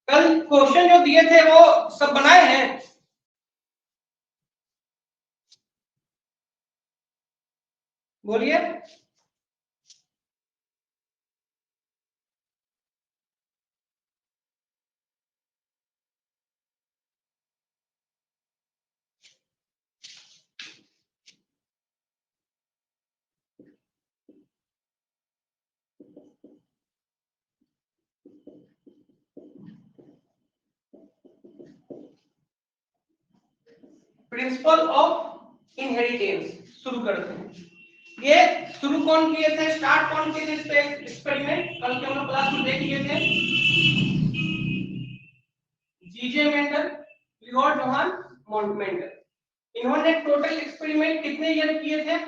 कल क्वेश्चन जो दिए थे वो सब बनाए हैं? बोलिए। प्रिंसिपल ऑफ इनहेरिटेंस शुरू करते हैं। ये शुरू कौन किए थे, स्टार्ट कौन किए थे इस पे एक्सपेरिमेंट? कल के हम लोग क्लास में देख लिए थे, जीजे मेंडल, लियोर्ड जोहान मेंडल। इन्होंने टोटल एक्सपेरिमेंट कितने ईयर किए थे?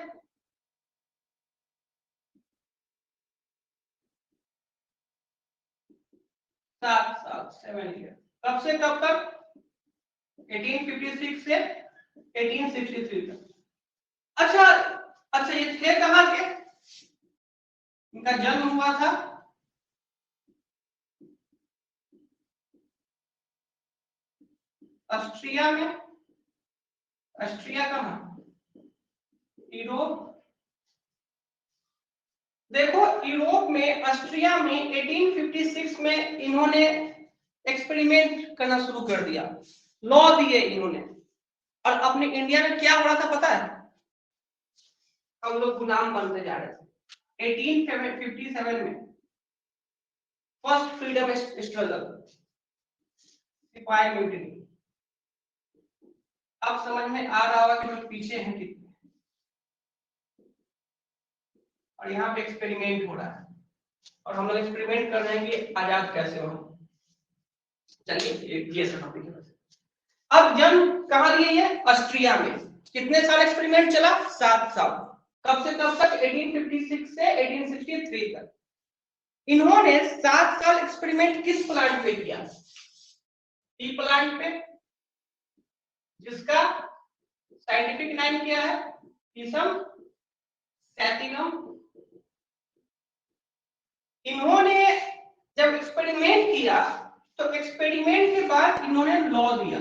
7 साल, 7 ईयर। कब से कब तक? 1856 से 1863 तक। अच्छा अच्छा, ये थे कहाँ के? इनका जन्म हुआ था ऑस्ट्रिया में। ऑस्ट्रिया कहाँ? यूरोप। देखो यूरोप में, ऑस्ट्रिया में 1856 में इन्होंने एक्सपेरिमेंट करना शुरू कर दिया, लॉ दिए इन्होंने। और अपने इंडिया में क्या हो रहा था पता है? हम लोग गुलाम बनते जा रहे थे। 1857 में फर्स्ट फ्रीडम स्ट्रगल, सिपाही म्यूटिनी। अब समझ में आ रहा होगा कि हम पीछे हैं कितने। और यहाँ पे एक्सपेरिमेंट हो रहा है और हम लोग एक्सपेरिमेंट कर रहे हैं कि आजाद कैसे हो। चलिए ये सब टॉपिक है। अब जन्म कहाँ लिए? ये ऑस्ट्रिया में। कितने साल एक्सपेरिमेंट चला? 7 साल। कब से कब तक? 1856 से 1863 तक। इन्होंने 7 साल एक्सपेरिमेंट किस प्लांट पे किया? टी प्लांट पे, जिसका साइंटिफिक नाम क्या है? टीसम सैटिनम। इन्होंने जब एक्सपेरिमेंट किया तो एक्सपेरिमेंट के बाद इन्होंने लॉ दिया।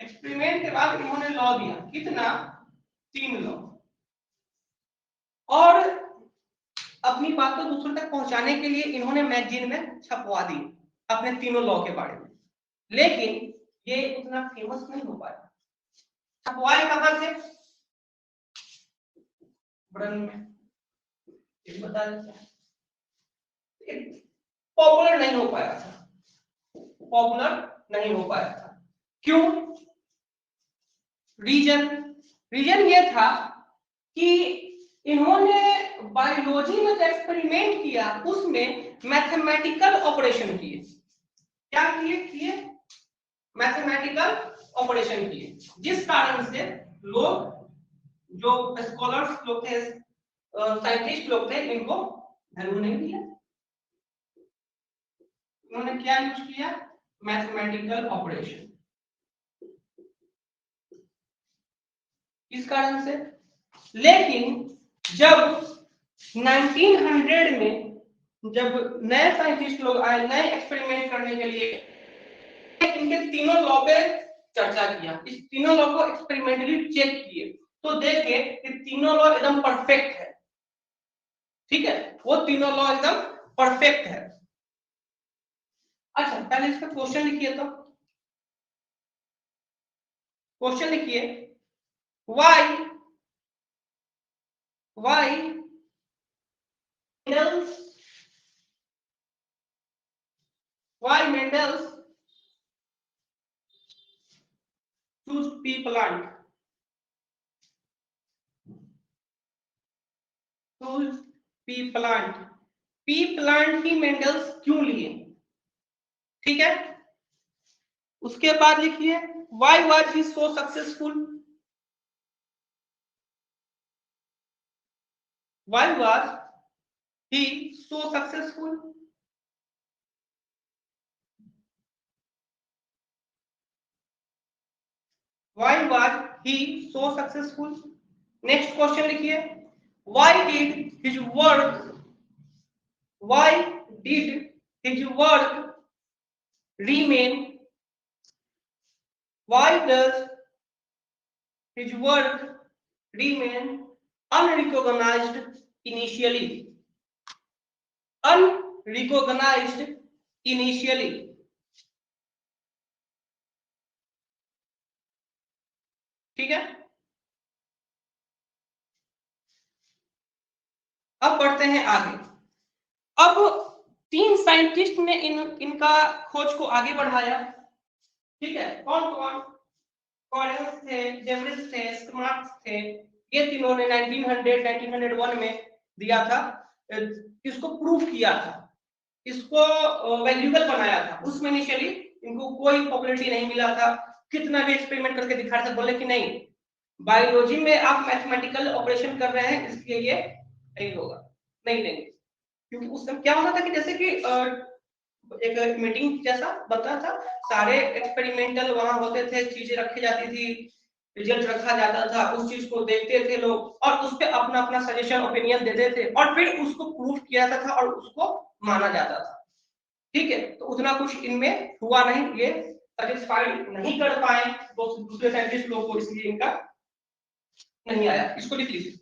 एक्सपेरिमेंट के बाद इन्होंने लॉ दिया। कितना? 3 लॉ। और अपनी बात को दूसरों तक पहुंचाने के लिए इन्होंने मैगजीन में छपवा दी अपने तीनों लॉ के बारे में। लेकिन ये उतना फेमस नहीं हो पाया। छपवाए कहां से? ब्रिटेन में। ये बता देता है, पॉपुलर नहीं हो पाया था। पॉपुलर नहीं हो पाया था। क्यों? रीजन ये था कि इन्होंने बायोलॉजी में जो एक्सपेरिमेंट किया उसमें मैथमेटिकल ऑपरेशन किए। क्या किए? मैथमेटिकल ऑपरेशन किए, जिस कारण से लोग, जो स्कॉलर्स लोग थे, साइंटिस्ट लोग थे, इनको वैल्यू नहीं दिया। उन्होंने क्या यूज किया? Mathematical operation. इस कारण से। लेकिन जब 1900 में जब नए साइंटिस्ट लोग आए नए एक्सपेरिमेंट करने के लिए, इनके तीनों लॉ पे चर्चा किया, इस तीनों लॉ को एक्सपेरिमेंटली चेक किए तो देखे कि तीनों लॉ एकदम परफेक्ट है। ठीक है, वो तीनों लॉ एकदम परफेक्ट है। अच्छा, पहले इसका क्वेश्चन लिखिए। तो क्वेश्चन लिखिए, why Mendel choose pea plant? Choose pea plant. P plant की मेंडल्स क्यों लिए? ठीक है, उसके बाद लिखिए, why was he so successful? Why was he so successful? Why was he so successful? Next question लिखिए, why did his work remain, why does his work remain unrecognized initially? Unrecognized initially. ठीक है, अब बढ़ते हैं आगे। अब 3 scientist ने इनका खोज को आगे बढ़ाया। ठीक है, कौन कौन? कॉलिन्स थे, जेवरिस थे, स्मार्ट थे। ये तीनों ने 1901 में दिया था, इसको प्रूफ किया था, इसको वैल्यूएबल बनाया था। उसमें इनिशियली इनको कोई पॉपुलैरिटी नहीं मिला था, कितना भी एक्सपेरिमेंट करके दिखा रहे थे, बोले कि नहीं बायोलॉजी में आप मैथमेटिकल ऑपरेशन कर रहे हैं इसलिए ये नहीं होगा, नहीं लेंगे। क्योंकि उस समय क्या होता था कि जैसे कि एक मीटिंग जैसा बनता था, सारे एक्सपेरिमेंटल वहां होते थे, चीजें रखी जाती थी, रिजल्ट रखा जाता था, उस चीज को देखते थे लोग और उस पे अपना अपना सजेशन ओपिनियन देते थे और फिर उसको प्रूफ किया जाता था और उसको माना जाता था। ठीक है, तो उतना कुछ इनमें हुआ नहीं, ये सेटिस्फाइड नहीं कर पाए दूसरे साइंटिस्ट लोग को, इसलिए इनका नहीं आया। इसको लिख लीजिए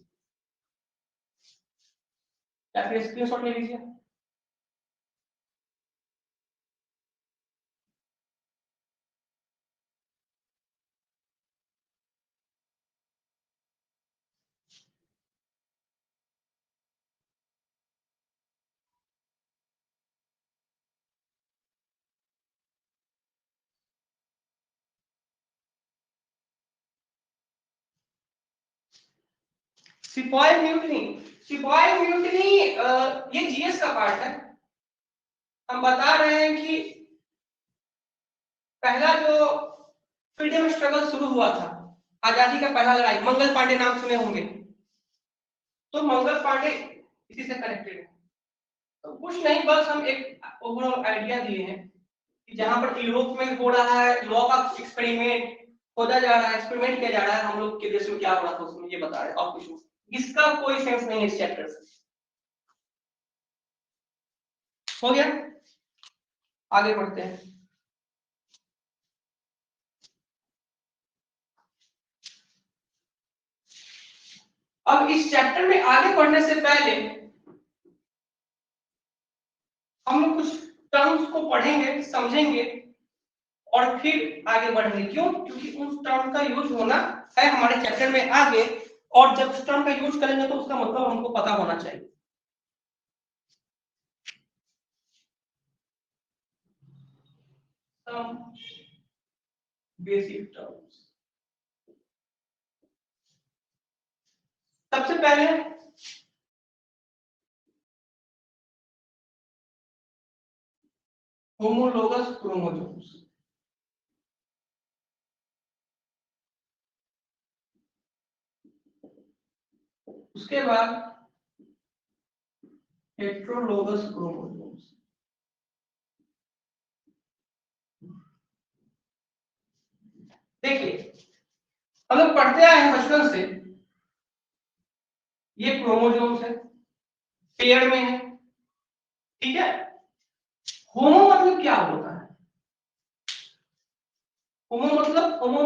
या फिर स्क्रीनशॉट ले लीजिए। सिपाही म्यूटनी, सिपाही म्यूटनी ये जीएस का पार्ट है। हम बता रहे हैं कि पहला जो फ्रीडम स्ट्रगल शुरू हुआ था, आजादी का पहला लड़ाई, मंगल पांडे नाम सुने होंगे, तो मंगल पांडे इसी से कनेक्टेड है। तो कुछ नहीं, बस हम एक ओवरऑल आइडिया दिए हैं कि जहां पर यूरोप में हो रहा है लॉ का एक्सपेरिमेंट होता जा रहा है, एक्सपेरिमेंट किया जा रहा है, हम लोग के देश में क्या हो रहा था उसमें ये बता रहे हैं, और कुछ नहीं। इसका कोई सेंस नहीं है इस चैप्टर से। हो गया, आगे बढ़ते हैं। अब इस चैप्टर में आगे बढ़ने से पहले हम लोग कुछ टर्म्स को पढ़ेंगे, समझेंगे और फिर आगे बढ़ेंगे। क्यों? क्योंकि उस टर्म का यूज होना है हमारे चैप्टर में आगे, और जब उस टर्म का यूज करेंगे तो उसका मतलब हमको पता होना चाहिए। बेसिक टर्म्स, सबसे पहले होमोलोगस क्रोमोसोम्स, उसके बाद हेट्रोलोगस क्रोमोसोम्स, देखिए हम लोग पढ़ते आए हैं बचपन से, ये क्रोमोसोम्स है, पेयर में है। ठीक है, होमो मतलब क्या होता है? होमो मतलब होमो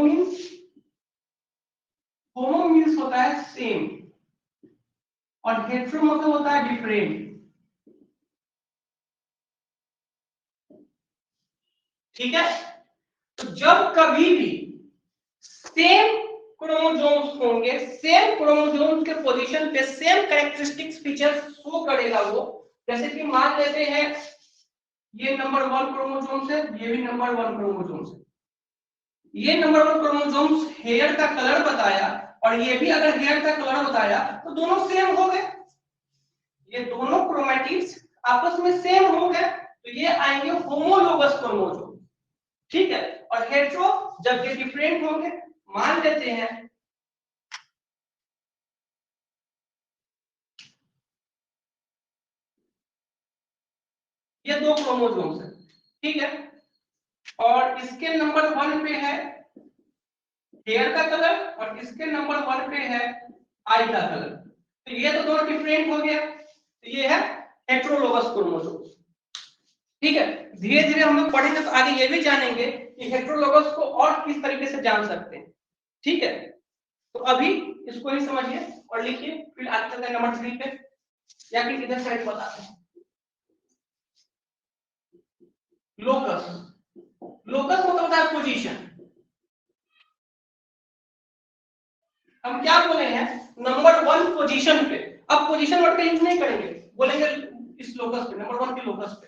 मीन्स होता है सेम, और हेट्रो मतलब होता है डिफरेंट। ठीक है, तो जब कभी भी सेम क्रोमोसोम्स होंगे, सेम क्रोमोसोम्स के पोजीशन पे सेम कैरेक्टरिस्टिक्स फीचर्स शो करेगा वो। जैसे कि मान लेते हैं ये नंबर 1 क्रोमोसोम्स है, ये भी नंबर 1 क्रोमोसोम्स है। ये नंबर 1 क्रोमोसोम्स हेयर का कलर बताया और ये भी अगर हेयर का कलर बताया तो दोनों सेम हो गए, ये दोनों क्रोमैटिड्स आपस में सेम हो गए, तो ये आएंगे होमोलोगस क्रोमोसोम। ठीक है, और हेट्रो जब ये डिफरेंट होंगे, मान लेते हैं ये 2 क्रोमोसोम्स है। ठीक है, और इसके नंबर 1 पे है हेयर का कलर और इसके नंबर 1 पे है आई का कलर। तो ये तो दोनों डिफरेंट हो गया, तो ये है हेटेरोलोगस क्रोमोसोम्स। ठीक है, धीरे धीरे हम लोग पढ़ेंगे तो आगे ये भी जानेंगे कि हेटेरोलोगस को और किस तरीके से जान सकते हैं। ठीक है, तो अभी इसको ही समझिए और लिखिए, फिर आगे चलते हैं नंबर 3 पे, या फिर इधर साइड बताते हैं। लोकस, लोकस मतलब होता है पोजीशन। हम क्या बोले हैं, नंबर 1 पोजीशन पे। अब पोजीशन वर्ड का यूज नहीं करेंगे, बोलेंगे इस लोकस पे, नंबर 1 के लोकस पे।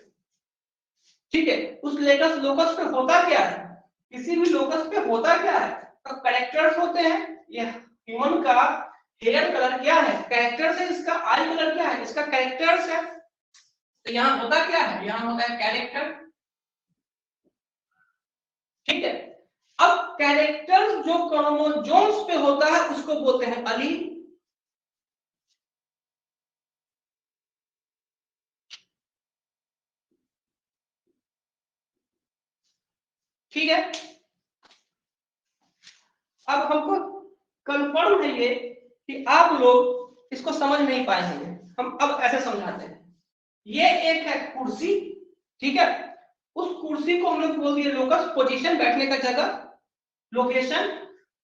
ठीक है, उस लेकस लोकस पे होता क्या है, किसी भी लोकस पे होता क्या है, तो कैरेक्टर्स होते हैं। ये ह्यूमन का हेयर कलर क्या है, कैरेक्टर्स है। इसका आई कलर क्या है, इसका कैरेक्टर्स है। तो यहाँ होता क्या है, यहाँ होता है कैरेक्टर। ठीक है, अब कैरेक्टर्स जो क्रोमोसोम्स पे होता है उसको बोलते हैं अलील। ठीक है, अब हमको कंफर्म है ये कि आप लोग इसको समझ नहीं पाए होंगे। हम अब ऐसे समझाते हैं, ये एक है कुर्सी। ठीक है, उस कुर्सी को हम लोग बोल दिए लोकस, पोजीशन, बैठने का जगह, लोकेशन।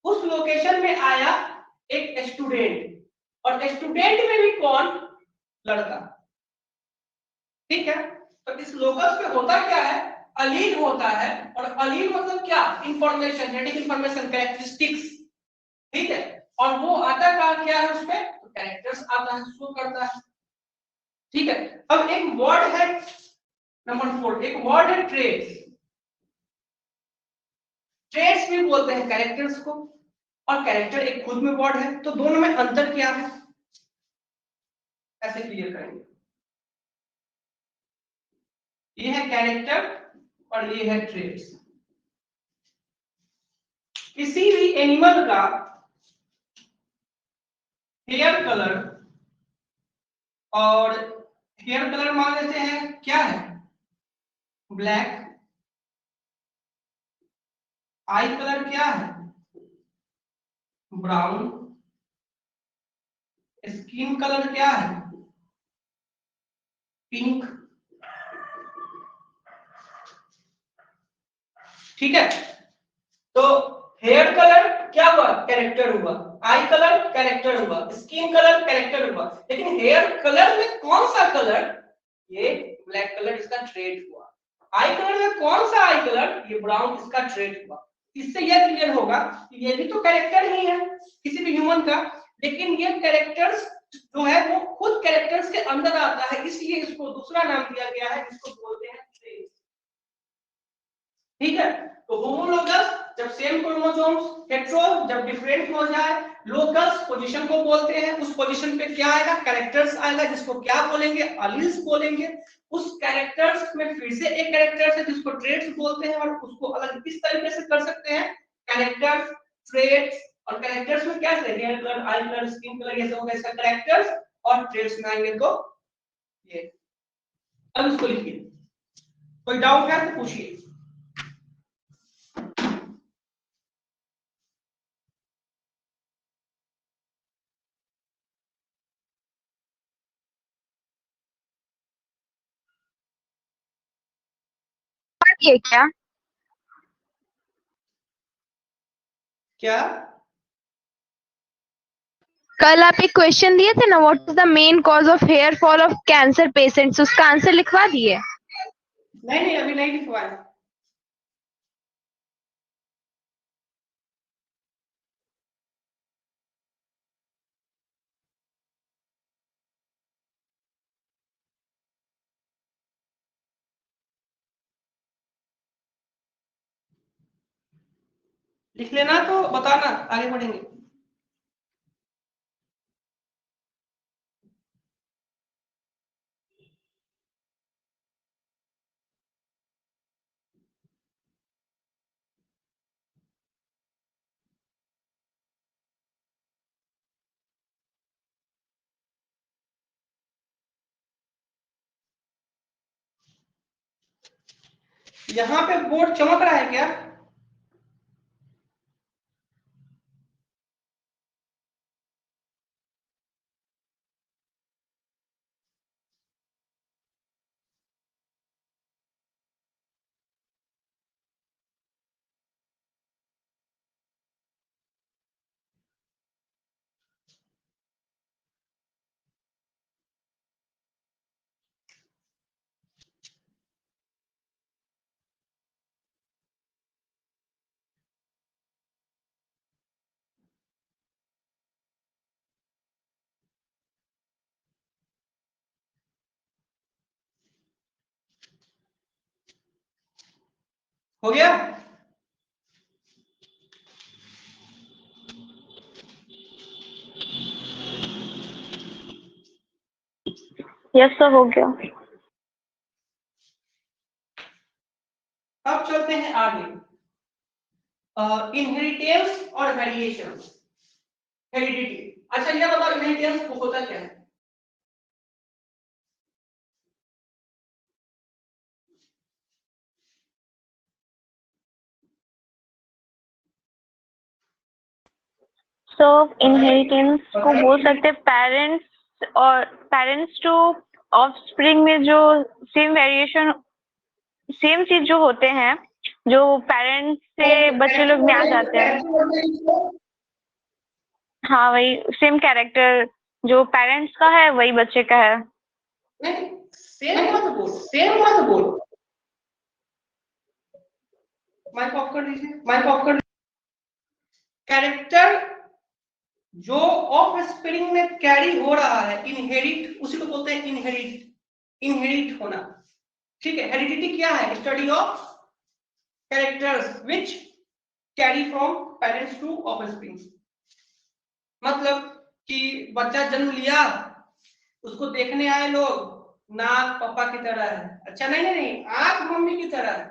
उस लोकेशन में आया एक स्टूडेंट, और स्टूडेंट में भी कौन, लड़का। ठीक है, तो इस लोकस पे होता क्या है, अलील होता है। और अलील मतलब क्या, इंफॉर्मेशन, जेनेटिक इंफॉर्मेशन, कैरेक्टरिस्टिक्स। ठीक है, और वो आता का क्या है उसमें, तो कैरेक्टर्स आता है, शो करता है। ठीक है, अब एक वर्ड है नंबर 4, एक वर्ड है ट्रेट्स। ट्रेट्स भी बोलते हैं कैरेक्टर्स को, और कैरेक्टर एक खुद में वर्ड है। तो दोनों में अंतर क्या है, ऐसे क्लियर करेंगे। ये है कैरेक्टर और ये है ट्रेट्स। किसी भी एनिमल का हेयर कलर, और हेयर कलर मान लेते हैं क्या है, ब्लैक। आई कलर क्या है, ब्राउन। स्किन कलर क्या है, पिंक। ठीक है, तो हेयर कलर क्या हुआ, कैरेक्टर हुआ। आई कलर कैरेक्टर हुआ, स्किन कलर कैरेक्टर हुआ। लेकिन हेयर कलर में कौन सा कलर, ये ब्लैक कलर, इसका ट्रेट हुआ। आई कलर में कौन सा आई कलर, ये ब्राउन, इसका ट्रेट हुआ। इससे यह क्लियर होगा कि ये भी तो कैरेक्टर ही है किसी भी ह्यूमन का, लेकिन ये कैरेक्टर्स जो है वो खुद कैरेक्टर्स के अंदर आता है, इसलिए इसको दूसरा नाम दिया गया है, जिसको बोलते हैं ट्रेट। ठीक है, तो होमोलोगस जब सेम क्रोमोसोम्स, हेटेरो जब डिफरेंट हो जाए, लोकस पोजीशन को बोलते हैं। उस पोजीशन पे क्या आएगा, कैरेक्टर्स आएगा, जिसको क्या बोलेंगे, अलील्स बोलेंगे। उस कैरेक्टर्स में फिर से एक कैरेक्टर्स है जिसको ट्रेट्स बोलते हैं, और उसको अलग किस तरीके से कर सकते हैं, कैरेक्टर्स, ट्रेट्स। और कैरेक्टर्स में क्या है, hair colour, eye colour, skin colour, ये सब होगा इसका कैरेक्टर्स। और ट्रेट्स में आएंगे तो ये। अब इसको लिखिए, कोई डाउट है तो पूछिए। ये क्या, क्या, कल आप एक क्वेश्चन दिए थे ना, what is the main cause of hair fall of cancer patients, उसका आंसर लिखवा दिए। नहीं नहीं अभी नहीं लिखवाया। लिख लेना तो बताना, आगे बढ़ेंगे। यहाँ पे बोर्ड चमक रहा है क्या, हो गया? यस सर, हो गया। अब चलते हैं आगे, इनहेरिटेंस और वेरिएशन। हेरिडिटी, अच्छा ये बताओ इनहेरिटेंस को होता क्या है? सो इनहेरिटेंस को बोल सकते पेरेंट्स टू ऑफस्प्रिंग में जो सेम चीज जो होते हैं, जो पेरेंट्स से बच्चे लोग में आ जाते हैं। हाँ, वही सेम कैरेक्टर जो पेरेंट्स का है वही बच्चे का है। नहीं, सेम मत बोल। माइक ऑफ कर दीजिए। कैरेक्टर जो ऑफ स्प्रिंग में कैरी हो रहा है, इनहेरिट, उसी को बोलते हैं इनहेरिट होना। ठीक है, हेरिडिटी क्या है? Study of characters which carry from parents two of spring. मतलब कि बच्चा जन्म लिया, उसको देखने आए लोग, नाक पापा की तरह है, अच्छा नहीं, आंख मम्मी की तरह है।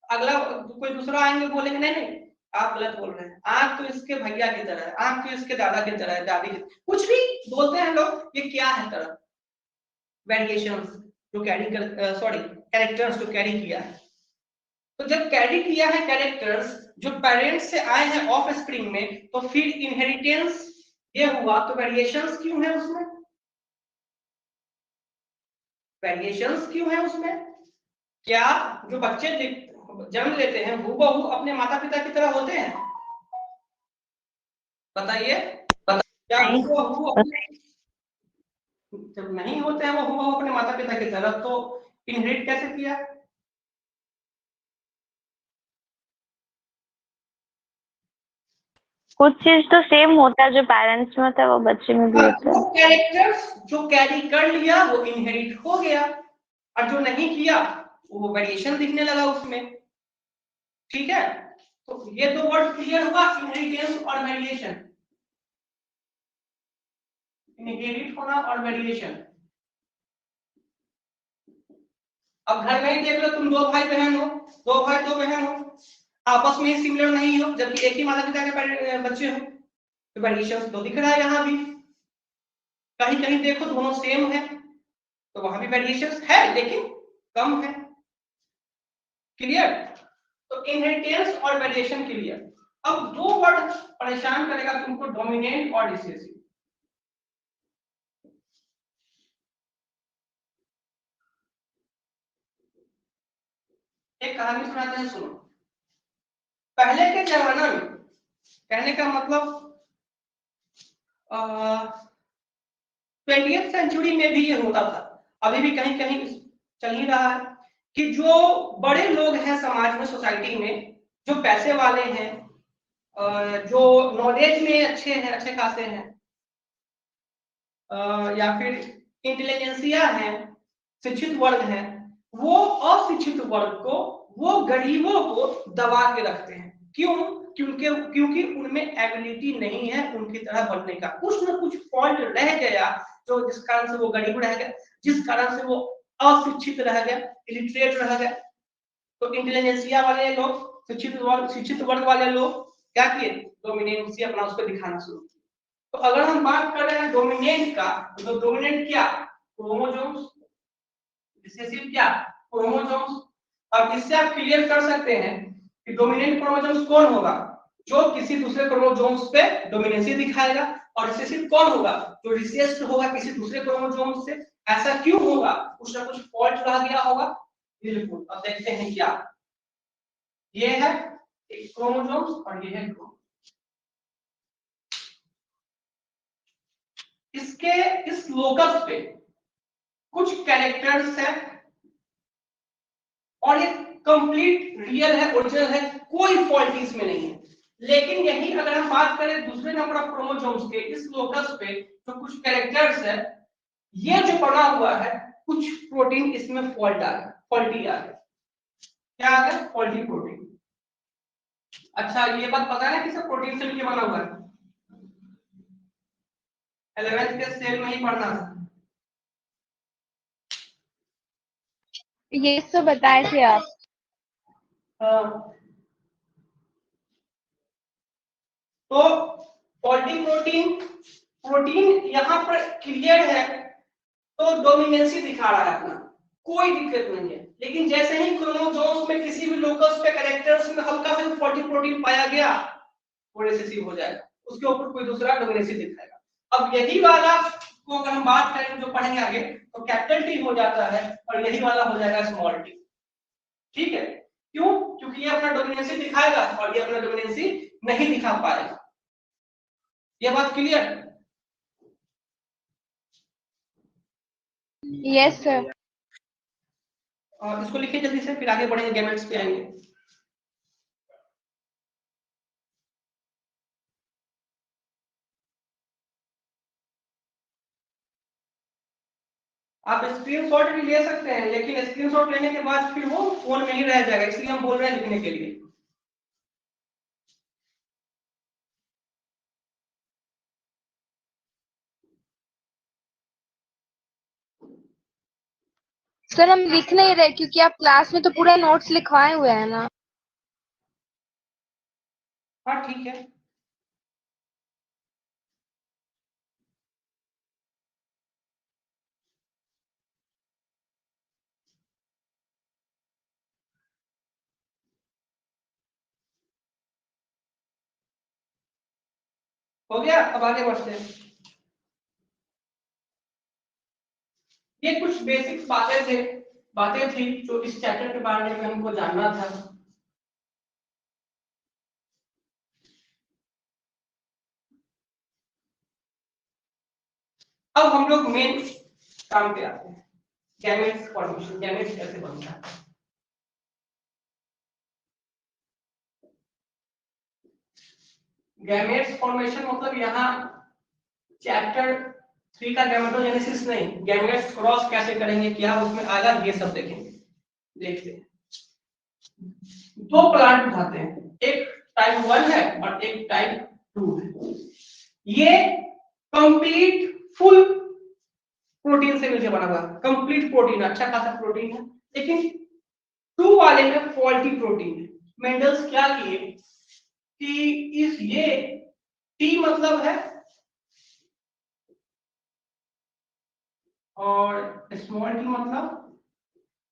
अगला कोई दूसरा आएंगे बोलेंगे नहीं आप गलत बोल रहे हैं, आंख तो इसके भैया की तरह है, आंख तो इसके दादा की तरह है, दादी की, कुछ भी बोलते हैं लोग। ये क्या है? तरह वेरिएशंस जो कैरी कर, सॉरी कैरेक्टर्स जो कैरी किया है। तो जब कैरी किया है कैरेक्टर्स जो पेरेंट्स से आए हैं ऑफ स्प्रिंग में, तो फिर इनहेरिटेंस ये हुआ, तो वेरिएशंस क्यों है उसमें? वेरिएशंस क्यों है उसमें? क्या जो बच्चे जन्म लेते हैं हूबहू अपने माता पिता की तरह होते हैं? बताइए, क्या हूबहू जब नहीं होते हैं वो हूबहू अपने माता पिता की तरह, तो इनहेरिट कैसे किया? कुछ चीज तो सेम होता है, जो पेरेंट्स में होता है वो बच्चे में भी होता है। कैरेक्टर्स जो कैरी कर लिया वो इनहेरिट हो गया, और जो नहीं किया वो वेरिएशन दिखने लगा उसमें। ठीक है, तो ये दो वर्ड क्लियर हुआ, इनहेरिटेंस और वेरिएशन। इनहेरिट होना और वेरिएशन। अब घर में ही देख लो, तुम दो भाई बहन हो, दो भाई दो बहन हो, आपस में ही सिमिलर नहीं हो, जबकि एक ही माता पिता के बच्चे हो, तो वेरिएशन तो दिख रहा है यहाँ भी। कहीं कहीं देखो दोनों सेम है, तो वहां भी वेरिएशन है लेकिन कम है। क्लियर? तो इनहेरिटेंस और वेरिएशन क्लियर। अब दो वर्ड परेशान करेगा तुमको, डोमिनेंट और रिसेसिव। एक कहानी सुनाते हैं, सुनो। पहले के जमाना में, कहने का मतलब 20th सेंचुरी में भी ये होता था, अभी भी कहीं कहीं चल ही रहा है, कि जो बड़े लोग हैं समाज में, सोसाइटी में, जो पैसे वाले हैं, जो नॉलेज में अच्छे हैं, अच्छे खासे हैं, या फिर इंटेलिजेंसिया है, शिक्षित वर्ग है, वो अशिक्षित वर्ग को, वो गरीबों को दबा के रखते हैं। क्यों? क्योंकि उनमें एबिलिटी नहीं है उनकी तरह बनने का, कुछ ना कुछ फॉल्ट रह गया, जो जिस कारण से वो गरीब रह गया, जिस कारण से वो अशिक्षित रह गया, इलिटरेट रह गया। तो इंटेलिजेंसिया वाले लोग, शिक्षित वर्ग वाले लोग क्या किए? डोमिनेंसी अपना उस पर दिखाना शुरू किया। तो अगर हम बात कर रहे हैं डोमिनेंट का, तो डोमिनेंट क्या? क्रोमोसोम्स। रिसेसिव क्या? क्रोमोसोम्स। अब इससे आप क्लियर कर सकते हैं कि डोमिनेंट क्रोमोसोम्स कौन होगा? जो किसी दूसरे क्रोमोसोम्स पे डोमिनेंसी दिखाएगा। और रिसेसिव कौन होगा? जो रिसेस्ड होगा किसी दूसरे क्रोमोसोम्स से। ऐसा क्यों होगा? कुछ ना कुछ फॉल्ट रह गया होगा। बिल्कुल, अब देखते हैं क्या। ये है एक क्रोमोसोम्स और ये है क्रोमोसोम। इसके इस लोकस पे कुछ कैरेक्टर्स है और ये कंप्लीट रियल है, ओरिजिनल है, कोई फॉल्ट इसमें नहीं है। लेकिन यही अगर हम बात करें दूसरे नंबर ऑफ क्रोमोसोम्स के इस लोकस पे, तो कुछ कैरेक्टर्स है, ये जो पड़ा हुआ है, कुछ प्रोटीन इसमें फॉल्टी आ गया। क्या आ गया? Faulty protein. अच्छा ये बात पता है ना कि सब प्रोटीन से मिलकर बना हुआ है, 11th के सेल में ही पढ़ना था। ये तो बताए थे आप। हाँ। तो पॉलीप्रोटीन प्रोटीन यहाँ पर क्लियर है, तो डोमिनेंसी दिखा रहा है अपना, कोई दिक्कत नहीं है। लेकिन जैसे ही क्रोमोसोम्स में किसी भी लोकस पे कैरेक्टर्स में हल्का सा पॉलीप्रोटीन पाया गया, वो रिसेसिव हो जाएगा, उसके ऊपर कोई दूसरा डोमिनेंसी दिखाएगा। अब यही वाला को अगर हम बात करें जो पढ़ेंगे आगे, तो कैपिटल टी हो जाता है और यही वाला हो जाएगा स्मॉल टी। ठीक है, क्यों? क्योंकि ये अपना डोमिनेंसी दिखाएगा और ये अपना डोमिनेंसी नहीं दिखा पाएगा। ये बात क्लियर? Yes sir. और इसको लिखिए जल्दी से, फिर आगे बढ़ेंगे, गैमेट्स पे आएंगे। आप स्क्रीनशॉट भी ले सकते हैं, लेकिन स्क्रीनशॉट लेने के बाद फिर वो फोन में ही रह जाएगा, इसलिए हम बोल रहे हैं लिखने के लिए। सर हम लिख नहीं रहे क्योंकि आप क्लास में तो पूरा नोट्स लिखवाए हुए हैं ना। हाँ ठीक है। हो गया, अब आगे बढ़ते हैं। ये कुछ बेसिक बातें थी जो इस चैप्टर के बारे में हमको जानना था। अब हम लोग मेन काम पे आते हैं, गैमेट्स फॉर्मेशन, गैमेट्स कैसे बनता है। गैमेट्स फॉर्मेशन मतलब यहाँ चैप्टर 3 का गैमेटोजेनेसिस नहीं, गैमेट्स क्रॉस कैसे करेंगे, क्या उसमें आएगा, ये सब देखेंगे। देखते हैं, दो प्लांट उठाते हैं, एक टाइप 1 है और एक टाइप 2 है। ये कंप्लीट फुल प्रोटीन से मिलकर बना हुआ, कंप्लीट प्रोटीन, अच्छा खासा प्रोटीन है, लेकिन 2 वाले में फॉल्टी प्रोटीन है। मेंडल्स क्या किए कि इस ये टी मतलब है और स्मॉल टी मतलब,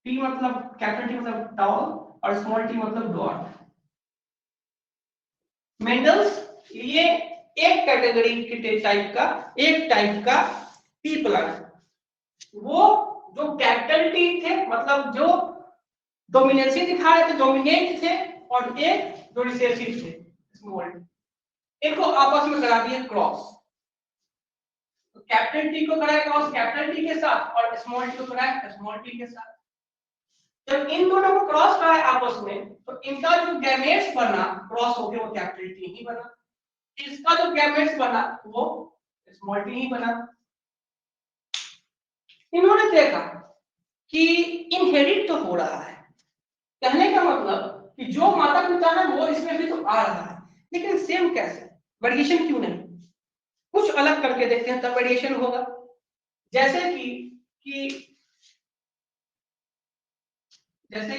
टी मतलब कैपिटल टी मतलब टॉल और स्मॉल टी मतलब डॉट। मेंडल्स ये एक कैटेगरी के टाइप का टी प्लांट, वो जो कैपिटल टी थे मतलब जो डोमिनेंसी दिखा रहे थे, डोमिनेंट थे, और एक जो रिसेसिव थे स्मॉल टी, इनको आपस में करा दिए क्रॉस। तो कैपिटल टी को कराया क्रॉस कैपिटल टी के साथ और स्मॉल टी को कराया स्मॉल टी के साथ। जब इन दोनों को क्रॉस कराया आपस में, तो इनका जो गैमेट्स बना क्रॉस होके वो कैपिटल टी ही बना, इसका जो गैमेट्स बना वो स्मॉल टी ही बना। इन्होंने देखा कि इनहेरिट तो हो रहा है, कहने का मतलब कि जो माता पिता है वो इसमें भी तो आ रहा है, लेकिन सेम कैसे, वेरिएशन क्यों नहीं, कुछ अलग करके देखते हैं तब वेरिएशन होगा। जैसे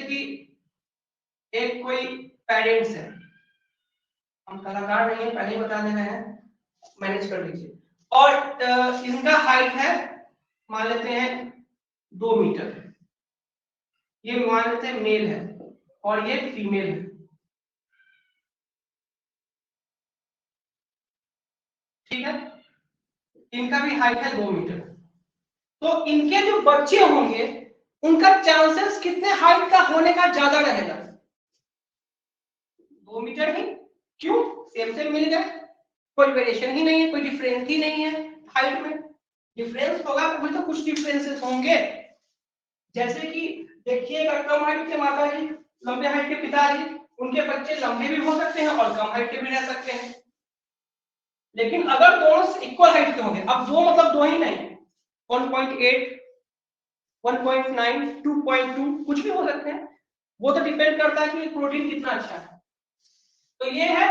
कि एक कोई पेरेंट्स है, हम कलाकार नहीं है पहले ही बता दे रहे हैं, मैनेज कर लीजिए, और इनका हाइट है मान लेते हैं 2 मीटर, ये मान लेते हैं मेल है और ये फीमेल है, ठीक है, इनका भी हाइट है 2 मीटर। तो इनके जो बच्चे होंगे उनका चांसेस कितने हाइट का होने का ज्यादा रहेगा, 2 मीटर ही, क्यों, सेम सेम मिल गए, कोई वेरिएशन ही नहीं है, कोई डिफरेंस ही नहीं है हाइट में। डिफरेंस होगा तो कुछ डिफरेंसेस होंगे, जैसे कि देखिएगा कम हाइट के माता जी, लंबे हाइट के पिताजी, उनके बच्चे लंबे भी हो सकते हैं और कम हाइट के भी रह सकते हैं। लेकिन अगर दोनों इक्वल हाइट के होंगे, अब दो मतलब दो ही नहीं, 1.8 1.9 2.2 कुछ भी हो सकते हैं, वो तो डिपेंड करता है कि प्रोटीन कितना अच्छा है। तो ये है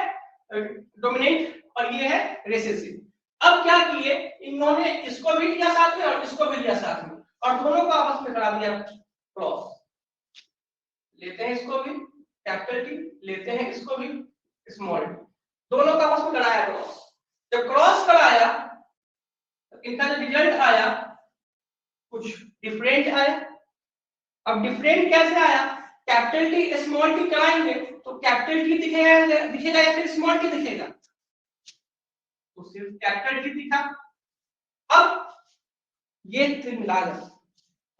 डोमिनेंट और ये है रिसेसिव। अब क्या किए, इन्होंने इसको भी लिया साथ में और इसको भी लिया साथ में और दोनों को आपस में करा दिया क्रॉस। लेते हैं इसको भी कैपिटल टी, लेते हैं इसको भी स्मॉल टी, दोनों का आपस में कराया क्रॉस। जब क्रॉस कराया तो इनका जो रिजल्ट आया कुछ डिफरेंट आया। अब डिफरेंट कैसे आया, कैपिटल टी स्मॉल टी कराएंगे तो कैपिटल टी दिखेगा या फिर स्मॉल टी दिखेगा, तो सिर्फ कैपिटल टी दिखा। अब ये मिला गया,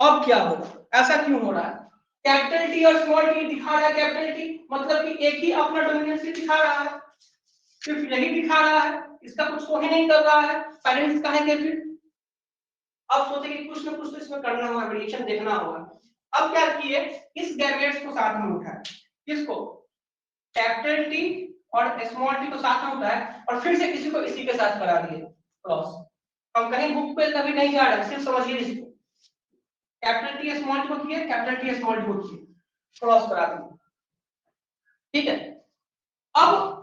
अब क्या होगा, ऐसा क्यों हो रहा है, कैपिटल टी और स्मॉल टी दिखा रहा है, कैपिटल टी मतलब कि एक ही अपना डोमिनेंस दिखा रहा है, सिर्फ यही दिखा रहा है, इसका कुछ तो ही नहीं कर रहा है, पेरेंट्स कहेंगे फिर। अब सोचे कि कुछ ना कुछ तो इसमें करना होगा, रिलेशन देखना होगा। अब क्या किए, इस गैमेट्स को साथ में उठाए, किसको, कैपिटल टी और स्मॉल टी को साथ में उठाए और फिर से किसी को इसी के साथ करा दिए क्रॉस। हम कहीं बुक पे कभी नहीं जा रहे, सिर्फ समझिए इसको, कैपिटल टी स्मॉल टी को किए, कैपिटल टी स्मॉल टी को किए, क्रॉस करा दिए, ठीक है। अब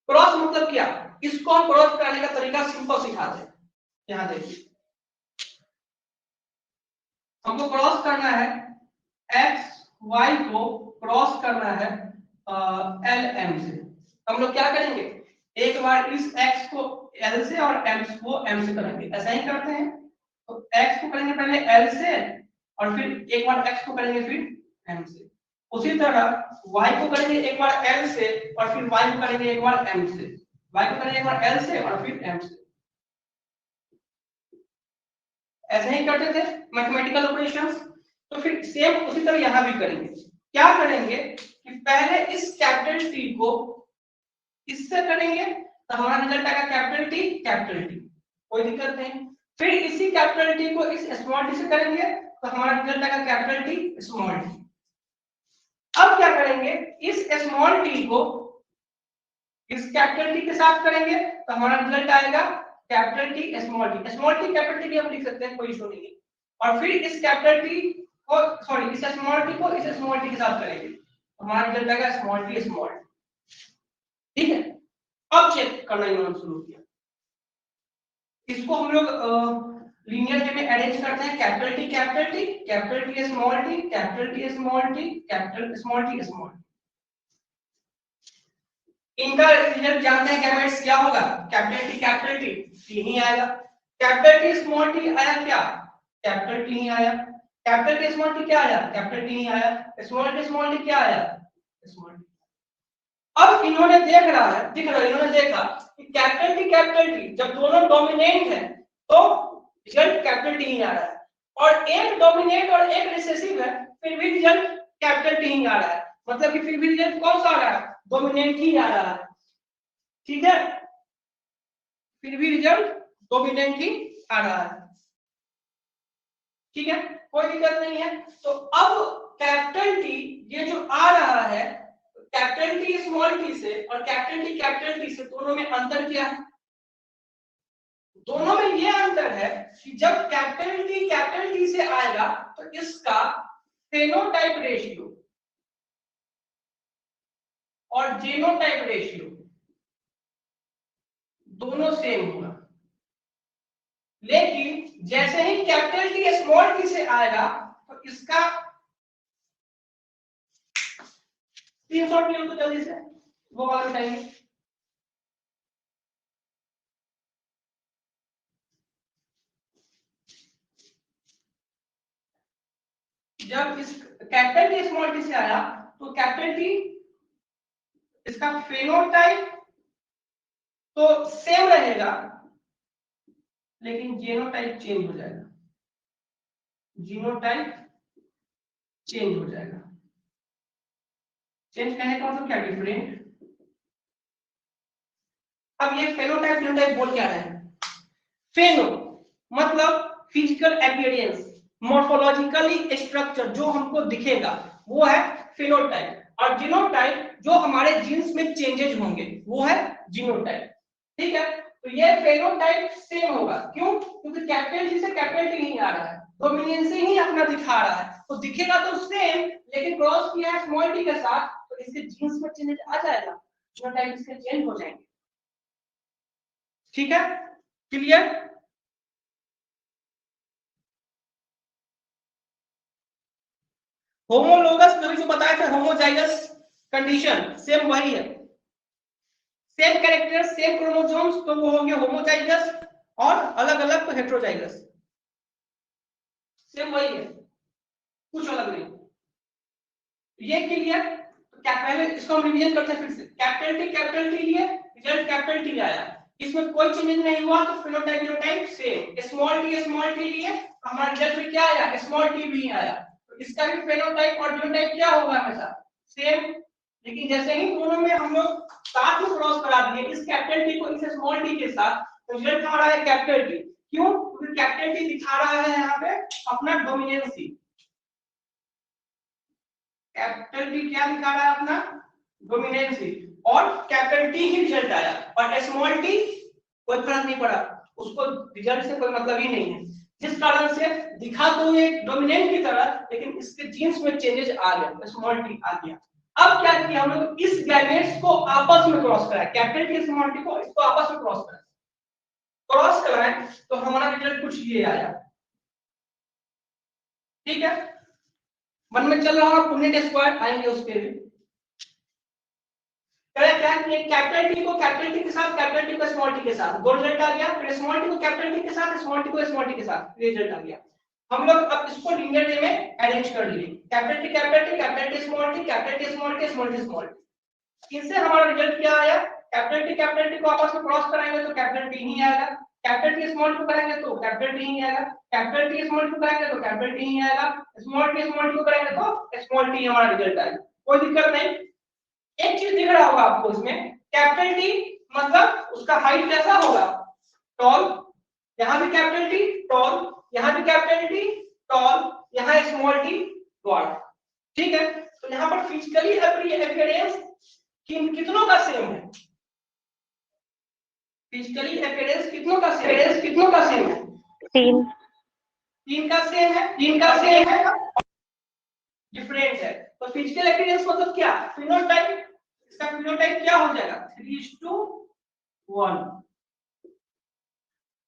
क्रॉस मतलब क्या, इसको हम क्रॉस कराने का तरीका सिंपल सिखाते हैं। यहां देखिए, हमको क्रॉस करना है एक्स वाई को क्रॉस करना है एल एम से। हम लोग क्या करेंगे, एक बार इस एक्स को एल से और एम को एम से करेंगे, ऐसा ही करते हैं। तो एक्स को करेंगे पहले एल से और फिर एक बार एक्स को करेंगे फिर एम से। उसी तरह y को करेंगे एक बार l से और फिर y को करेंगे एक बार m से, y को करेंगे एक बार l से और फिर m से। ऐसे ही करते थे मैथमेटिकल ऑपरेशंस। तो फिर सेम उसी तरह यहां भी करेंगे। क्या करेंगे कि पहले इस कैपिटल T को इससे करेंगे तो हमारा रिजल्ट आएगा कैपिटल T, कोई दिक्कत नहीं। फिर इसी कैपिटल T को इस स्मॉल t से करेंगे तो हमारा रिजल्ट आएगा कैपिटल T स्मॉल t। अब क्या करेंगे, इस स्मॉल t को इस कैपिटल T के साथ करेंगे तो हमारा रिजल्ट आएगा capital T small t। Small t capital T भी हम लिख सकते हैं, कोई इशू नहीं है। और फिर इस कैपिटल T को सॉरी इस स्मॉल t को इस स्मॉल t के साथ करेंगे तो हमारा रिजल्ट आएगा स्मॉल t स्मॉल t, ठीक है। अब चेक करना इन्होंने शुरू किया, इसको हम लोग लीनियर वे में अरेंज करते हैं, capital T capital T, capital T small t, capital T small t, capital small t small t। इनका रिजल्ट जानते हैं गैमेट्स क्या होगा, कैपिटल T ही आएगा। कैपिटल T स्मॉल t आया क्या, कैपिटल T ही आया। कैपिटल T स्मॉल t क्या आया, कैपिटल T ही आया। स्मॉल t क्या आया, स्मॉल t। अब इन्होंने दिख रहा है इन्होंने देखा कि कैपिटल T जब दोनों डोमिनेंट है तो रिजल्ट कैपिटल T ही आ रहा है, और एक डोमिनेंट और एक रिसेसिव है फिर भी रिजल्ट कैपिटल T ही आ रहा है, मतलब कि फिर भी रिजल्ट कौन सा आ रहा है, डोमिनेंट ही आ रहा है, ठीक है। फिर भी रिजल्ट डोमिनेंट ही आ रहा है, ठीक है, कोई दिक्कत नहीं है। तो अब कैपिटल T ये जो आ रहा है कैपिटल T स्मॉल t से और कैपिटल T से दोनों में अंतर क्या है, दोनों में ये अंतर है कि जब कैपिटल T से आएगा तो इसका फेनोटाइप रेशियो और जीनोटाइप रेशियो दोनों सेम होगा, लेकिन जैसे ही कैपिटल T स्मॉल t से आएगा तो इसका स्क्रीनशॉट ले लो तो जल्दी से वो वाला बताइए। जब इस कैपिटल T स्मॉल t से आया तो कैपिटल T इसका फेनोटाइप तो सेम रहेगा लेकिन जीनोटाइप चेंज हो जाएगा, जीनोटाइप चेंज हो जाएगा। चेंज कहने का मतलब क्या, डिफरेंट। अब ये फेनोटाइप जीनोटाइप बोल क्या रहे हैं, फेनो मतलब फिजिकल अपीयरेंस, मॉर्फोलॉजिकली स्ट्रक्चर जो हमको दिखेगा वो है फेनोटाइप, और जीनोटाइप जो हमारे जीन्स में चेंजेस होंगे वो है जीनोटाइप, ठीक है। तो ये फेनोटाइप सेम होगा, क्यों, क्योंकि कैपिटल T से कैपिटल T नहीं आ रहा है, डोमिनेंस ही अपना दिखा रहा है, तो दिखेगा तो सेम, लेकिन क्रॉस किया है स्मॉल t के साथ तो इसके जीन्स में चेंजेस आ जाएगा, जीनोटाइप इसके चेंज हो जाएंगे। ठीक है, क्लियर? होमोलोगस में भी जो बताया था होमोजाइगस कंडीशन सेम वही है, सेम कैरेक्टर सेम क्रोमोसोम्स, तो वो हो गया होमोजाइगस, और अलग अलग तो हेटेरोजाइगस, सेम वही है, कुछ अलग नहीं। ये क्लियर? तो क्या पहले इसको हम रिवीजन करते हैं फिर से। कैपिटल टी लिए, रिजल्ट कैपिटल टी आया, इसमें कोई चेंज नहीं हुआ तो phenotype genotype same. Small T लिए हमारा रिजल्ट में क्या आया, स्मॉल टी भी आया, तो इसका भी फेनोटाइप और जीनोटाइप क्या होगा हमेशा सेम। लेकिन जैसे ही दोनों में हम लोग साथ में क्रॉस करा दिए इस कैपिटल टी को इस स्मॉल टी के साथ, तो रिजल्ट हमारा है कैपिटल टी। क्यों? क्योंकि कैपिटल टी दिखा रहा है यहाँ पे अपना डोमिनेंसी। कैपिटल टी क्या दिखा रहा है अपना डोमिनेंसी, और कैपिटल टी ही रिजल्ट आया, और स्मॉल टी कोई फर्क नहीं पड़ा, उसको रिजल्ट से कोई मतलब ही नहीं है। जिस कारण से दिखा तो ये डोमिनेंट की तरह, लेकिन इसके जीन्स में चेंजेस आ गए, स्मॉल टी आ गया। अब क्या किया हम लोग, इस गैमेट्स को आपस में क्रॉस कराया, कैपिटल टी स्मॉल टी को इसको आपस में क्रॉस कराए, तो हमारा रिजल्ट कुछ ये आया। ठीक है, मन में चल रहा होगा पुनेट स्क्वायर, आएंगे उसके भी। क्या किया, कैपिटल टी को कैपिटल टी के साथ, कैपिटल टी को स्मॉल टी के साथ, दो रिजल्ट आ गया, फिर स्मॉल टी को कैपिटल टी के साथ, स्मॉल टी को स्मॉल टी के साथ, रिजल्ट आ गया। हम लोग अब इसको लीनियर वे में अरेंज कर लिए, capital T capital T, capital T small T, capital T small T, small T small T. इससे हमारा रिजल्ट क्या आया, कैपिटल टी को आपस में क्रॉस कराएंगे तो कैपिटल टी ही आएगा, कैपिटल टी स्मॉल टी को करेंगे तो कैपिटल टी ही आएगा, कैपिटल टी स्मॉल टी को करेंगे तो कैपिटल टी ही आएगा, स्मॉल टी को करेंगे तो स्मॉल टी हमारा रिजल्ट आएगा। कोई दिक्कत नहीं। एक चीज दिख रहा होगा आपको इसमें, कैपिटल टी मतलब उसका हाइट कैसा होगा, टॉल, यहां भी कैपिटल टी टॉल, यहां भी कैपिटल टी टॉल, यहां स्मॉल टी डॉट। ठीक है, तो यहां पर फिजिकली अपीयरेंस कितनों का सेम है, फिजिकली अपीयरेंस कितनों का सेम है, तीन। तीन का सेम है, तीन का सेम है, डिफरेंट है। तो फिजिकल अपीयरेंस मतलब क्या, फिनोटाइप, इसका फिनोटाइप क्या हो जाएगा 3:1।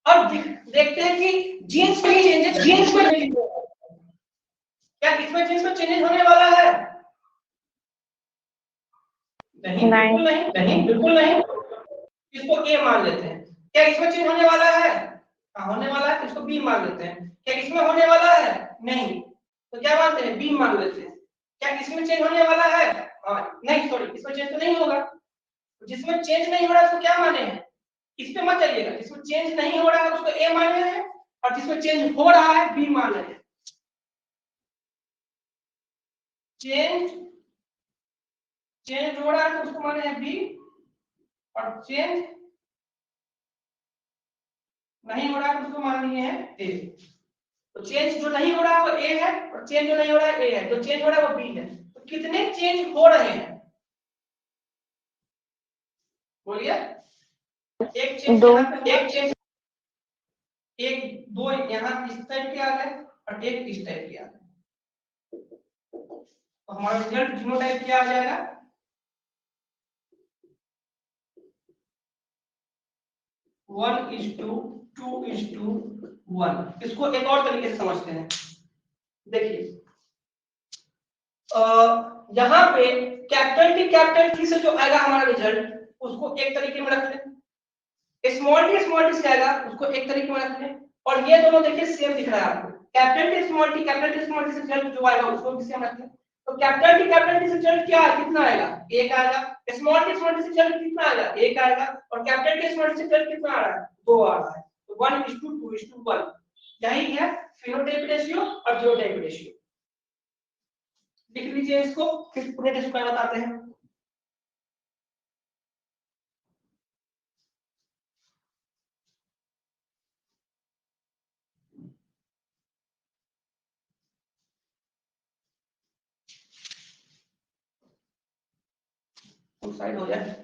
अब देखते हैं कि जीन्स में चेंजेस, क्या इसमें जीन्स में चेंजेस होने वाला है, नहीं बिल्कुल नहीं, बिल्कुल नहीं। इसको ए मान लेते हैं। क्या इसमें चेंज होने वाला है, होने वाला है, इसको बी मान लेते हैं। क्या इसमें होने वाला है, नहीं, तो क्या मानते हैं, बी मान लेते हैं। क्या इसमें चेंज होने वाला है, नहीं सॉरी, इसमें चेंज तो नहीं होगा, जिसमें चेंज नहीं हो रहा है उसको क्या माने हैं, इस पे मत जाइएगा, जिसमें चेंज नहीं हो रहा है उसको ए मान रहे हैं, और जिसमें चेंज हो रहा है बी मान रहे हैं। चेंज चेंज हो रहा है तो उसको माने हैं बी, और चेंज नहीं हो रहा है तो उसको मान लिए हैं ए। तो चेंज जो नहीं हो रहा है वो ए है, और चेंज जो नहीं हो रहा है ए है, जो चेंज हो रहा है वो बी है। तो कितने चेंज हो रहे हैं, बोलिए। एक चेंज दो। यहाँ पे, एक चेंज, एक दो यहाँ इस टाइप के आ गए, और एक इस टाइप के आ गए, तो हमारा रिजल्ट जीनोटाइप क्या आ जाएगा, 1:2:1। इसको एक और तरीके से समझते हैं, देखिए यहाँ पे कैपिटल टी से जो आएगा हमारा रिजल्ट उसको एक तरीके में रख लें, स्मॉल टी से आएगा उसको एक तरीके में रख लें, और ये दोनों देखिए सेम दिख रहा है आपको, कैपिटल टी स्मॉल टी से रिजल्ट जो आएगा उसको भी सेम रख लें। तो कैपिटल टी से रिजल्ट क्या है, कितना आएगा, एक आएगा, स्मॉल टी से रिजल्ट कितना आएगा, एक आएगा, और कैपिटल टी स्मॉल टी से रिजल्ट कितना आ रहा है, दो आ रहा है। तो 1:2:1, यही है फिनोटाइप रेशियो और जीनोटाइप रेशियो। लिख लीजिए इसको, फिर पूरे टेस्ट को बताते हैं। साइड हो जाए।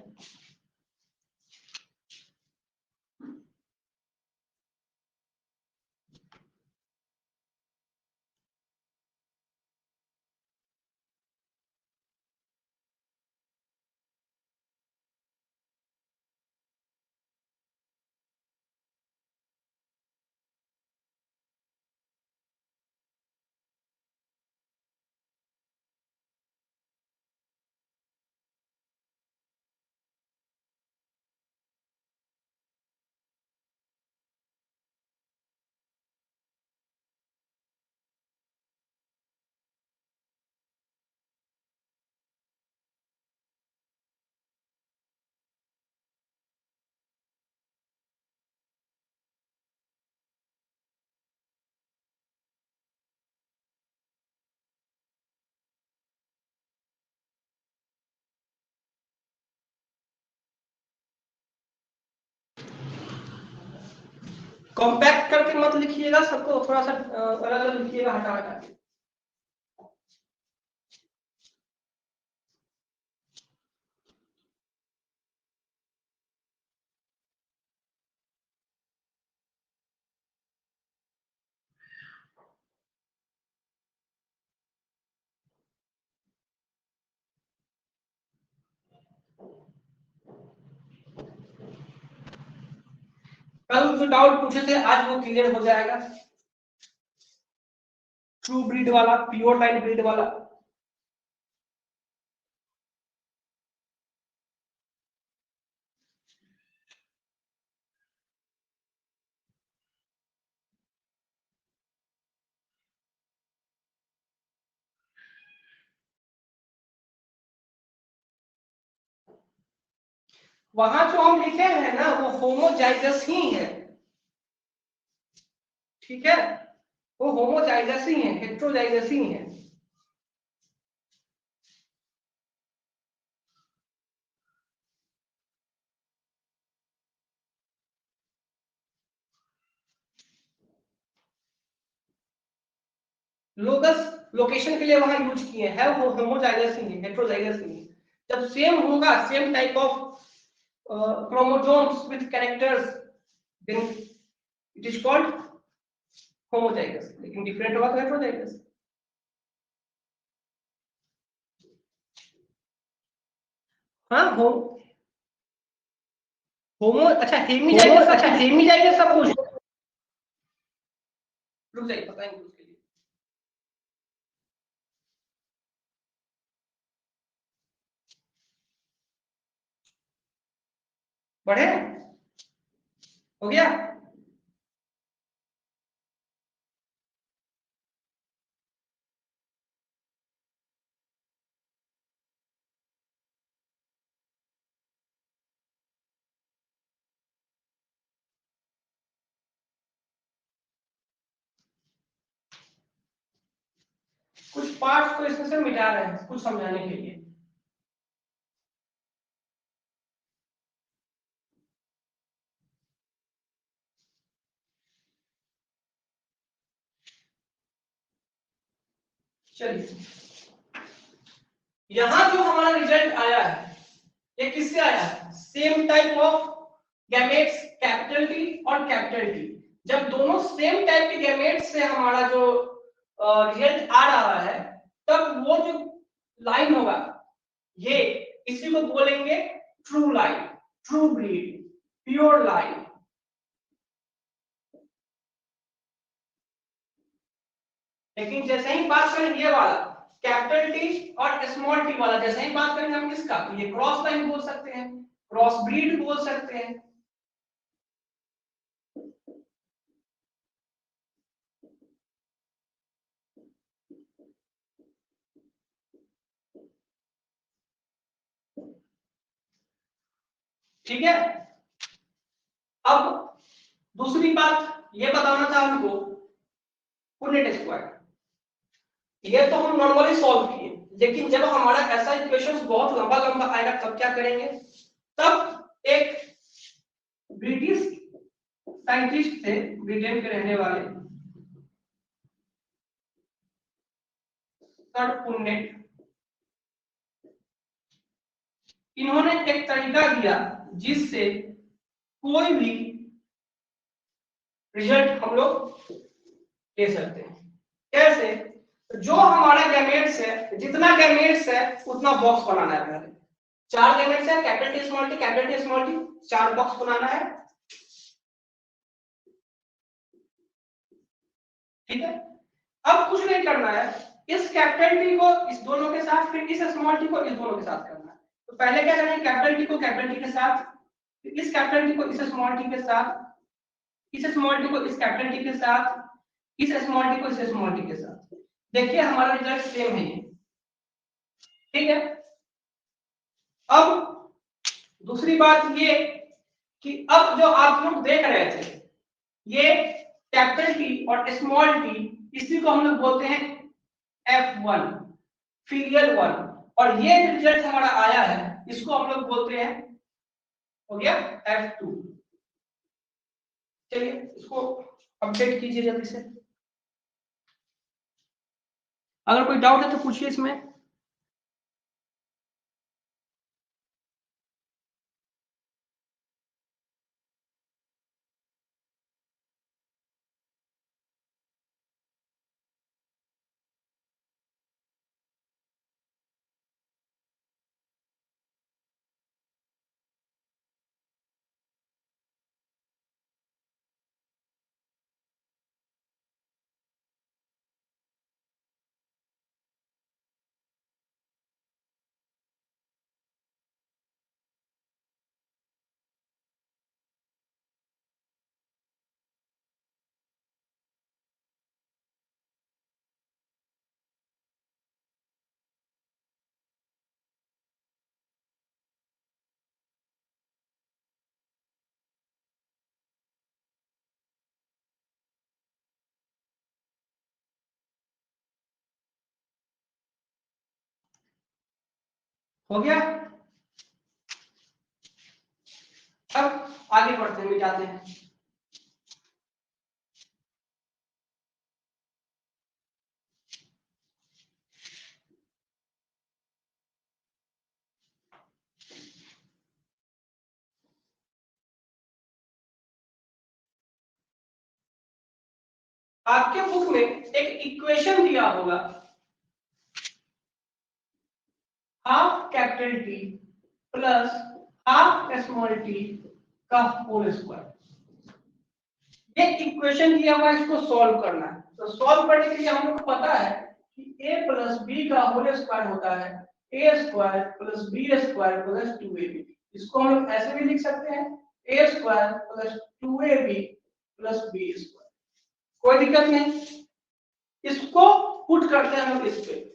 कॉम्पैक्ट करके मत लिखिएगा, सबको थोड़ा सा अलग अलग लिखिएगा, हटा हटा के। कल जो डाउट पूछे थे आज वो क्लियर हो जाएगा। ट्रू ब्रीड वाला, प्योर लाइन ब्रीड वाला। वहां जो हम लिखे हैं ना वो होमोजाइगस ही है, ठीक है, वो होमोजाइगस ही है, हेट्रोजाइगस ही है। लोकस लोकेशन के लिए वहां यूज किए हैं, वो होमोजाइगस ही है, हेट्रोजाइगस नहीं है। जब सेम होगा, same type of chromosomes with characters, then it is called homozygous, लेकिन डिफरेंट होगा तो हेट्रोजाइगस। हाँ होमो, अच्छा हेमीजाइगस, अच्छा हेमीजाइगस सब कुछ रुक जाइए, पता नहीं उसके लिए। बढ़े, हो गया। कुछ पार्ट्स को इसमें से मिटा रहे हैं कुछ समझाने के लिए। चलिए, यहां जो हमारा रिजल्ट आया है ये किससे आया है? Same type of gametes, capital T और कैपिटल टी। जब दोनों सेम टाइप के गैमेट्स से हमारा जो रिजल्ट आ रहा है, तब वो जो लाइन होगा ये, इसी को बोलेंगे true line, true breed, pure line. लेकिन जैसे ही बात करें ये वाला कैपिटल टी और स्मॉल टी वाला, जैसे ही बात करेंगे हम किसका, तो ये क्रॉस लाइन बोल सकते हैं, क्रॉस ब्रीड बोल सकते हैं। ठीक है। अब दूसरी बात ये बताना था हमको, पुनेट स्क्वायर, ये तो हम नॉर्मली सॉल्व किए, लेकिन जब हमारा ऐसा इक्वेशंस बहुत लंबा लंबा आएगा तब क्या करेंगे? तब एक ब्रिटिश साइंटिस्ट थे, ब्रिटेन के रहने वाले, सर पुनेट, इन्होंने एक तरीका दिया जिससे कोई भी रिजल्ट हम लोग ले सकते हैं। कैसे? जो हमारा गैमेट्स है, जितना गैमेट्स है उतना बॉक्स बनाना है। पहले 4 गैमेट्स है, capital T small T, capital T small T, 4 box बनाना है। ठीक है। अब कुछ नहीं करना है, इस कैपिटल टी को इस दोनों के साथ, फिर इस स्मॉल टी को इस दोनों के साथ करना है। तो पहले क्या करेंगे, कैपिटल टी को कैपिटल टी के साथ, फिर इस कैपिटल टी को इस स्मॉल टी के साथ, इस स्मॉल टी को इस कैपिटल टी के साथ, इस स्मॉल टी को इस स्मॉल टी के साथ। देखिए हमारा रिजल्ट सेम है ये। ठीक है। अब दूसरी बात ये कि अब जो आप लोग देख रहे थे, ये कैपिटल टी और स्मॉल टी, इसी को हम लोग बोलते हैं F1, फीलियल 1, और ये रिजल्ट हमारा आया है इसको हम लोग बोलते हैं, हो गया F2। चलिए इसको अपडेट कीजिए जल्दी से। अगर कोई डाउट है तो पूछिए इसमें। हो गया। अब आगे बढ़ते हैं, मिटाते हैं। आपके बुक में एक इक्वेशन दिया होगा, half capital T plus half small T का होल स्क्वायर। ये इक्वेशन दिया हुआ है, इसको सॉल्व करना है। तो सॉल्व करने के लिए हम लोग को पता है कि a प्लस बी का होल स्क्वायर होता है a square plus B square plus 2ab। इसको हम लोग ऐसे भी लिख सकते हैं a square plus 2ab plus b square, कोई दिक्कत नहीं। इसको पुट करते हैं हम लोग इस पे।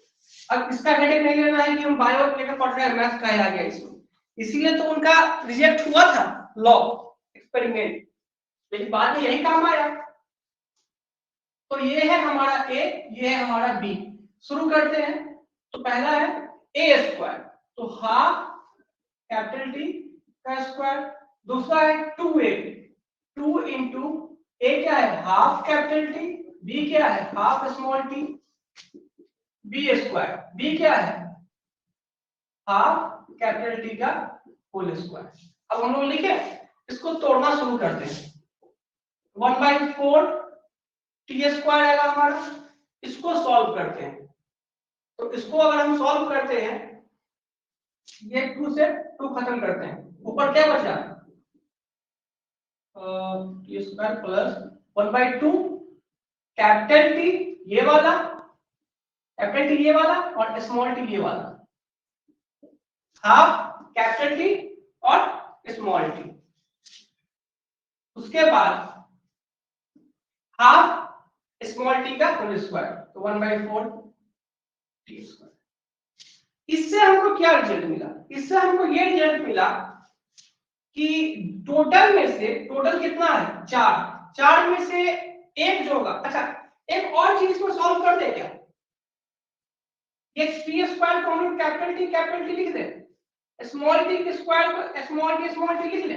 अब इसका हेडेक नहीं लेना है कि हम बायो लेकर पढ़ रहे हैं, मैथ का आ गया इसमें, इसीलिए तो उनका रिजेक्ट हुआ था लॉ एक्सपेरिमेंट, लेकिन बाद में यही काम आया। तो ये है हमारा a, ये है हमारा b। शुरू करते हैं। तो पहला है a स्क्वायर, तो हाफ कैपिटल टी का स्क्वायर। दूसरा है 2ab, 2 इंटू a क्या है हाफ कैपिटल टी, b क्या है half small T, b square, b क्या है हाफ कैपिटल टी का होल स्क्वायर। अब हम लोग लिखे, इसको तोड़ना शुरू करते हैं। 1/4 टी स्क्वायर आएगा हमारा, इसको सॉल्व करते हैं। तो इसको अगर हम सॉल्व करते हैं, ये 2 से 2 खत्म करते हैं, ऊपर क्या बचा T square plus 1/2 capital T ये वाला, कैपिटल टी ये वाला और स्मॉल टी ये वाला, हाफ कैपिटल टी और स्मॉल टी। उसके बाद हाफ स्मॉल टी का होल स्क्वायर, तो 1/4 टी स्क्वायर। इससे हमको क्या रिजल्ट मिला, इससे हमको ये रिजल्ट मिला कि टोटल में से, टोटल कितना है 4, 4 में से एक जो होगा, अच्छा एक और चीज इसको सॉल्व कर दे क्या, ये टी स्क्वायर को हम लोग कैपिटल टी लिख दे, स्मॉल टी के स्क्वायर को स्मॉल टी लिख ले,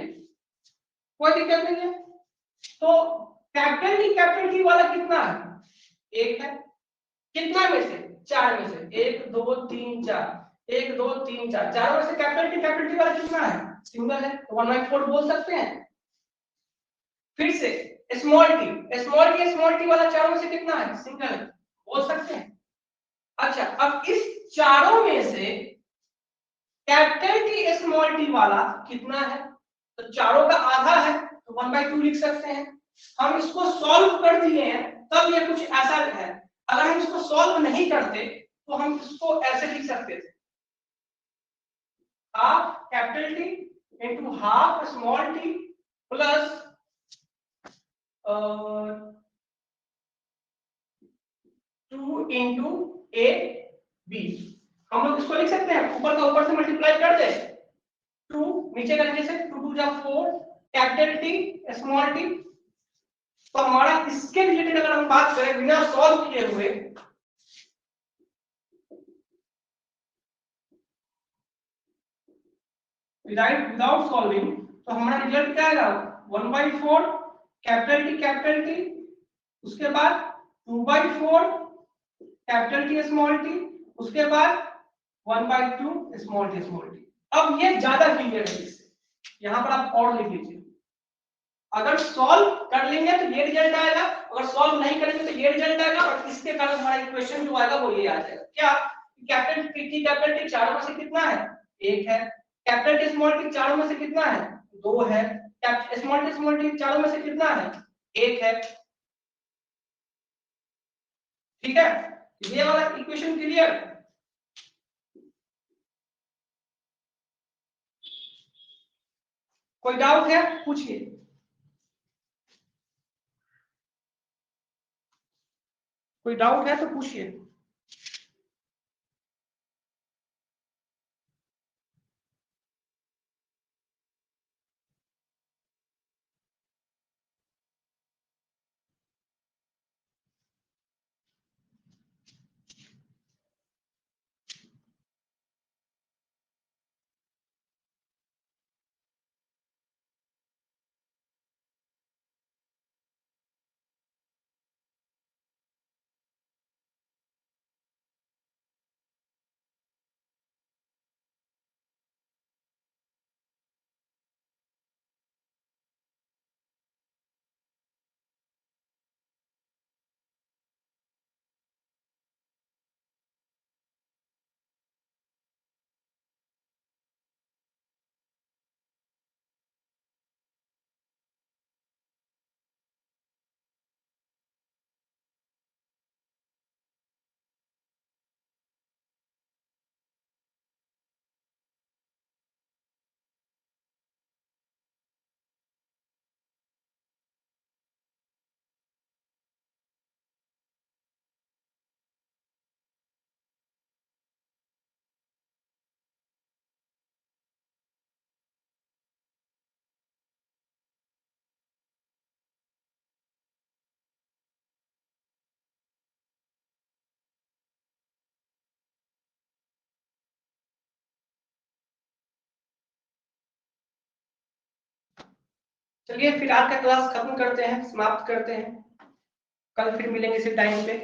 कोई दिक्कत नहीं है। तो कैपिटल टी वाला कितना है, एक है, कितना में से 4 में से 1 2 3 4, 1 2 3 4, चारों में से कैपिटल टी वाला कितना है सिंगल है, तो 1/4 बोल सकते हैं। फिर से स्मॉल टी वाला चारों में से कितना है सिंगल है, बोल सकते हैं। अच्छा अब इस चारों में से कैपिटल टी स्मॉल टी वाला कितना है, तो चारों का आधा है, तो 1/2 लिख सकते हैं। हम इसको सॉल्व कर दिए हैं, तब ये कुछ ऐसा है। अगर हम इसको सॉल्व नहीं करते तो हम इसको ऐसे लिख सकते थे, half capital T into half small T plus 2 into A B. हम लोग इसको लिख सकते हैं, ऊपर का ऊपर से मल्टीप्लाई कर दे, 2 नीचे करने से 2 2 जा 4 कैपिटल टी स्मॉल टी। तो हमारा इसके रिलेटेड अगर हम बात करें बिना सॉल्व किए हुए, विदाउट सॉल्विंग, तो हमारा रिजल्ट क्या आएगा 1/4 कैपिटल टी, उसके बाद 2/4 कैपिटल टी स्मॉल टी, उसके बाद 1/2 स्मॉल टी। अब ये ज्यादा क्लियर है इससे, यहां पर आप और लिख लीजिए। अगर सॉल्व कर लेंगे तो ये रिजल्ट आएगा, अगर सॉल्व नहीं करेंगे तो ये रिजल्ट आएगा, और इसके कारण हमारा इक्वेशन जो आएगा वो ये आ जाएगा। क्या कैपिटल टी चारों में से कितना है? 1 है। कैपिटल टी स्मॉल टी चारों में से कितना है? 2 है। स्मॉल टी चारों में से कितना है? 1 है। ठीक है, ये वाला इक्वेशन क्लियर? कोई डाउट है पूछिए। कोई डाउट है तो पूछिए। चलिए फिर आज का क्लास खत्म करते हैं, समाप्त करते हैं। कल फिर मिलेंगे इसी टाइम पे।